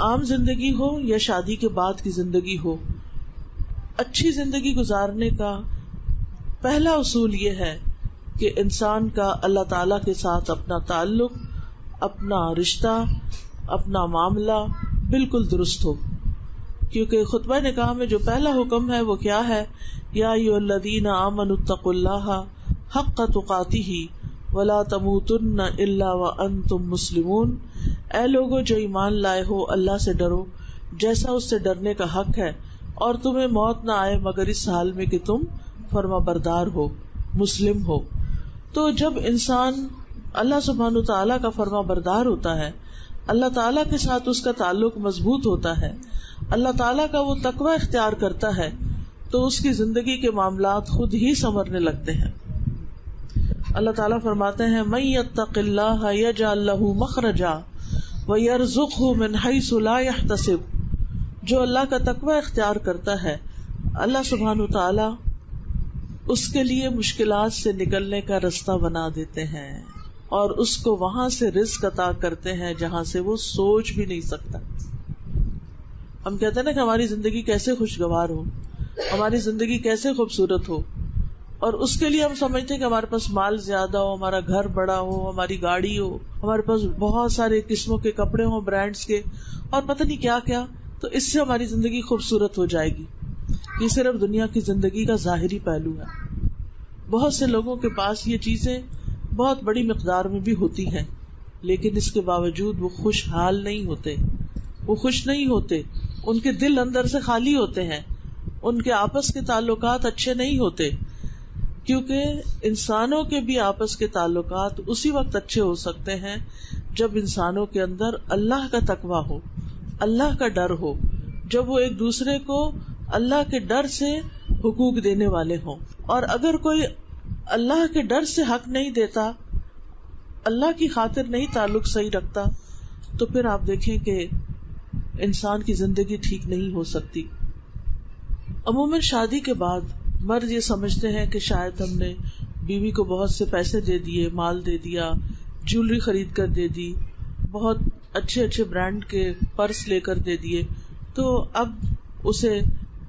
عام زندگی ہو یا شادی کے بعد کی زندگی ہو، اچھی زندگی گزارنے کا پہلا اصول یہ ہے کہ انسان کا اللہ تعالی کے ساتھ اپنا تعلق، اپنا رشتہ، اپنا معاملہ بالکل درست ہو. کیونکہ خطبہ نکاح میں جو پہلا حکم ہے وہ کیا ہے؟ یا ایھا الذین آمنوا اتقوا اللہ حق تقاتہ ولا تموتن الا وانتم مسلمون. اے لوگو جو ایمان لائے ہو، اللہ سے ڈرو جیسا اس سے ڈرنے کا حق ہے، اور تمہیں موت نہ آئے مگر اس حال میں کہ تم فرما بردار ہو، مسلم ہو. تو جب انسان اللہ سبحانہ وتعالیٰ کا فرما بردار ہوتا ہے، اللہ تعالیٰ کے ساتھ اس کا تعلق مضبوط ہوتا ہے، اللہ تعالیٰ کا وہ تقوی اختیار کرتا ہے، تو اس کی زندگی کے معاملات خود ہی سنورنے لگتے ہیں. اللہ تعالیٰ فرماتے ہیں من یتق اللہ یجعل لہ مخرجا ویرزقہ من حیث لا یحتسب. جو اللہ کا تقوی اختیار کرتا ہے، اللہ سبحانہ وتعالیٰ اس کے لیے مشکلات سے نکلنے کا رستہ بنا دیتے ہیں، اور اس کو وہاں سے رزق عطا کرتے ہیں جہاں سے وہ سوچ بھی نہیں سکتا. ہم کہتے ہیں نا کہ ہماری زندگی کیسے خوشگوار ہو، ہماری زندگی کیسے خوبصورت ہو، اور اس کے لیے ہم سمجھتے ہیں کہ ہمارے پاس مال زیادہ ہو، ہمارا گھر بڑا ہو، ہماری گاڑی ہو، ہمارے پاس بہت سارے قسموں کے کپڑے ہوں، برانڈز کے، اور پتہ نہیں کیا کیا، تو اس سے ہماری زندگی خوبصورت ہو جائے گی. یہ صرف دنیا کی زندگی کا ظاہری پہلو ہے. بہت سے لوگوں کے پاس یہ چیزیں بہت بڑی مقدار میں بھی ہوتی ہیں، لیکن اس کے باوجود وہ خوشحال نہیں ہوتے، وہ خوش نہیں ہوتے، ان کے دل اندر سے خالی ہوتے ہیں، ان کے آپس کے تعلقات اچھے نہیں ہوتے. کیونکہ انسانوں کے بھی آپس کے تعلقات اسی وقت اچھے ہو سکتے ہیں جب انسانوں کے اندر اللہ کا تقویٰ ہو، اللہ کا ڈر ہو، جب وہ ایک دوسرے کو اللہ کے ڈر سے حقوق دینے والے ہوں. اور اگر کوئی اللہ کے ڈر سے حق نہیں دیتا، اللہ کی خاطر نہیں تعلق صحیح رکھتا، تو پھر آپ دیکھیں کہ انسان کی زندگی ٹھیک نہیں ہو سکتی. عموماً شادی کے بعد مرد یہ سمجھتے ہیں کہ شاید ہم نے بیوی کو بہت سے پیسے دے دیے، مال دے دیا، جیولری خرید کر دے دی، بہت اچھے اچھے برانڈ کے پرس لے کر دے دیے، تو اب اسے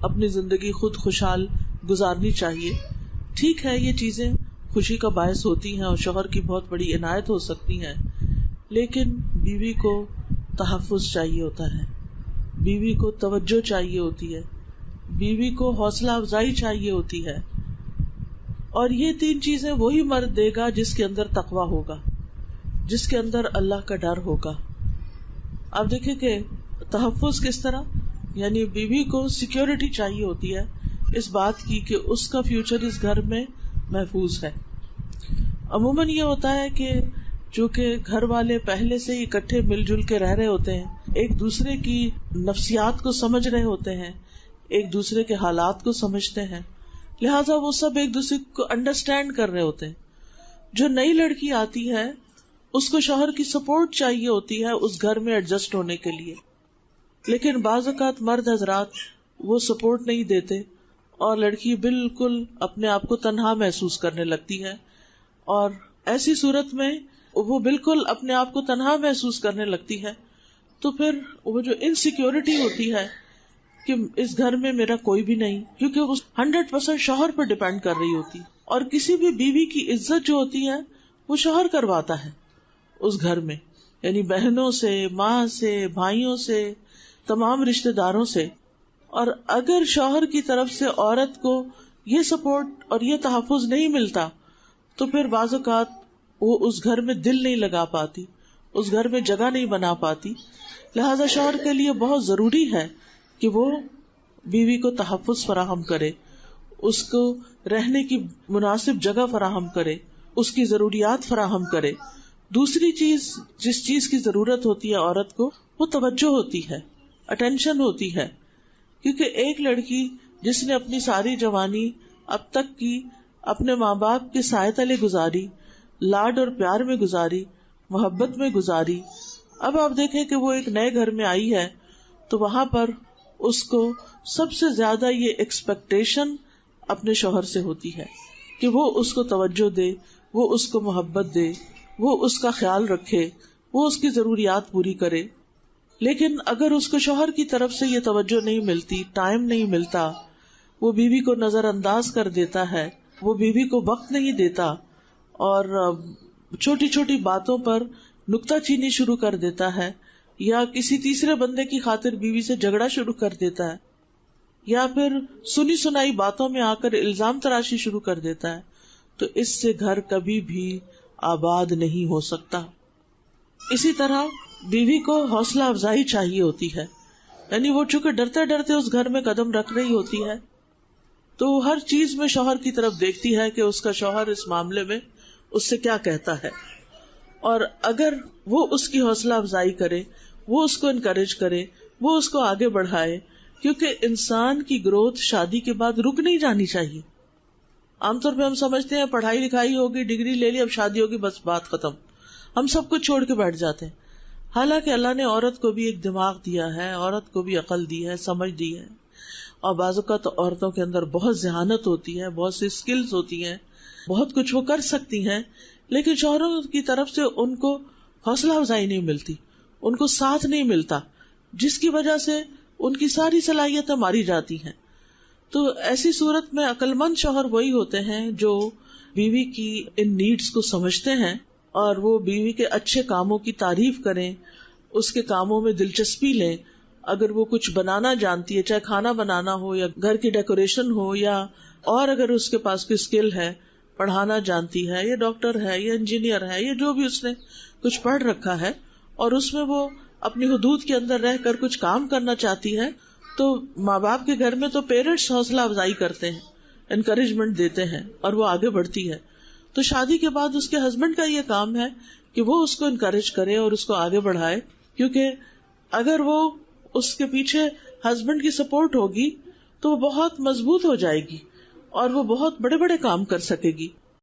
اپنی زندگی خود خوشحال گزارنی چاہیے. ٹھیک ہے، یہ چیزیں خوشی کا باعث ہوتی ہیں اور شوہر کی بہت بڑی عنایت ہو سکتی ہیں، لیکن بیوی کو تحفظ چاہیے ہوتا ہے، بیوی کو توجہ چاہیے ہوتی ہے، بیوی کو حوصلہ افزائی چاہیے ہوتی ہے. اور یہ تین چیزیں وہی مرد دے گا جس کے اندر تقویٰ ہوگا، جس کے اندر اللہ کا ڈر ہوگا. آپ دیکھیں کہ تحفظ کس طرح، یعنی بیوی کو سیکیورٹی چاہیے ہوتی ہے اس بات کی کہ اس کا فیوچر اس گھر میں محفوظ ہے. عموماً یہ ہوتا ہے کہ چونکہ گھر والے پہلے سے ہی اکٹھے مل جل کے رہ رہے ہوتے ہیں، ایک دوسرے کی نفسیات کو سمجھ رہے ہوتے ہیں، ایک دوسرے کے حالات کو سمجھتے ہیں، لہٰذا وہ سب ایک دوسرے کو انڈرسٹینڈ کر رہے ہوتے ہیں. جو نئی لڑکی آتی ہے اس کو شوہر کی سپورٹ چاہیے ہوتی ہے اس گھر میں ایڈجسٹ ہونے کے لیے، لیکن بعض اوقات مرد حضرات وہ سپورٹ نہیں دیتے اور لڑکی بالکل اپنے آپ کو تنہا محسوس کرنے لگتی ہے، اور ایسی صورت میں وہ بالکل اپنے آپ کو تنہا محسوس کرنے لگتی ہے، تو پھر وہ جو انسیکیورٹی ہوتی ہے کہ اس گھر میں میرا کوئی بھی نہیں، کیونکہ وہ 100% شوہر پر ڈیپینڈ کر رہی ہوتی. اور کسی بھی بیوی کی عزت جو ہوتی ہے وہ شوہر کرواتا ہے اس گھر میں، یعنی بہنوں سے، ماں سے، بھائیوں سے، تمام رشتہ داروں سے. اور اگر شوہر کی طرف سے عورت کو یہ سپورٹ اور یہ تحفظ نہیں ملتا تو پھر بعض اوقات وہ اس گھر میں دل نہیں لگا پاتی، اس گھر میں جگہ نہیں بنا پاتی. لہذا شوہر کے لیے بہت ضروری ہے کہ وہ بیوی کو تحفظ فراہم کرے، اس کو رہنے کی مناسب جگہ فراہم کرے، اس کی ضروریات فراہم کرے. دوسری چیز جس چیز کی ضرورت ہوتی ہے عورت کو، وہ توجہ ہوتی ہے، اٹینشن ہوتی ہے. کیونکہ ایک لڑکی جس نے اپنی ساری جوانی اب تک کی اپنے ماں باپ کے سائے تلے گزاری، لاڈ اور پیار میں گزاری، محبت میں گزاری، اب آپ دیکھیں کہ وہ ایک نئے گھر میں آئی ہے تو وہاں پر اس کو سب سے زیادہ یہ ایکسپیکٹیشن اپنے شوہر سے ہوتی ہے کہ وہ اس کو توجہ دے، وہ اس کو محبت دے، وہ اس کا خیال رکھے، وہ اس کی ضروریات پوری کرے. لیکن اگر اس کو شوہر کی طرف سے یہ توجہ نہیں ملتی، ٹائم نہیں ملتا، وہ بیوی کو نظر انداز کر دیتا ہے، وہ بیوی کو وقت نہیں دیتا اور چھوٹی چھوٹی باتوں پر نکتہ چینی شروع کر دیتا ہے، یا کسی تیسرے بندے کی خاطر بیوی سے جھگڑا شروع کر دیتا ہے، یا پھر سنی سنائی باتوں میں آ کر الزام تراشی شروع کر دیتا ہے، تو اس سے گھر کبھی بھی آباد نہیں ہو سکتا. اسی طرح بیوی کو حوصلہ افزائی چاہیے ہوتی ہے، یعنی وہ چونکہ ڈرتے ڈرتے اس گھر میں قدم رکھ رہی ہوتی ہے تو ہر چیز میں شوہر کی طرف دیکھتی ہے کہ اس کا شوہر اس معاملے میں اس سے کیا کہتا ہے، اور اگر وہ اس کی حوصلہ افزائی کرے، وہ اس کو انکریج کرے، وہ اس کو آگے بڑھائے، کیونکہ انسان کی گروتھ شادی کے بعد رک نہیں جانی چاہیے. عام طور پہ ہم سمجھتے ہیں پڑھائی لکھائی ہوگی، ڈگری لے لی، اب شادی ہوگی، بس بات ختم، ہم سب کچھ چھوڑ کے بیٹھ جاتے ہیں. حالانکہ اللہ نے عورت کو بھی ایک دماغ دیا ہے، عورت کو بھی عقل دی ہے، سمجھ دی ہے، اور بعض اوقات عورتوں کے اندر بہت ذہانت ہوتی ہے، بہت سی اسکلز ہوتی ہیں، بہت کچھ وہ کر سکتی ہیں، لیکن شوہروں کی طرف سے ان کو حوصلہ افزائی نہیں ملتی، ان کو ساتھ نہیں ملتا، جس کی وجہ سے ان کی ساری صلاحیتیں ماری جاتی ہیں. تو ایسی صورت میں عقل مند شوہر وہی ہوتے ہیں جو بیوی کی ان نیڈز کو سمجھتے ہیں اور وہ بیوی کے اچھے کاموں کی تعریف کریں، اس کے کاموں میں دلچسپی لیں. اگر وہ کچھ بنانا جانتی ہے، چاہے کھانا بنانا ہو یا گھر کی ڈیکوریشن ہو، یا اور اگر اس کے پاس کوئی اسکل ہے، پڑھانا جانتی ہے، یا ڈاکٹر ہے، یا انجینئر ہے، یا جو بھی اس نے کچھ پڑھ رکھا ہے اور اس میں وہ اپنی حدود کے اندر رہ کر کچھ کام کرنا چاہتی ہے، تو ماں باپ کے گھر میں تو پیرنٹس حوصلہ افزائی کرتے ہیں، انکریجمنٹ دیتے ہیں اور وہ آگے بڑھتی ہے. تو شادی کے بعد اس کے ہسبینڈ کا یہ کام ہے کہ وہ اس کو انکریج کرے اور اس کو آگے بڑھائے، کیونکہ اگر وہ اس کے پیچھے ہسبینڈ کی سپورٹ ہوگی تو وہ بہت مضبوط ہو جائے گی اور وہ بہت بڑے بڑے کام کر سکے گی.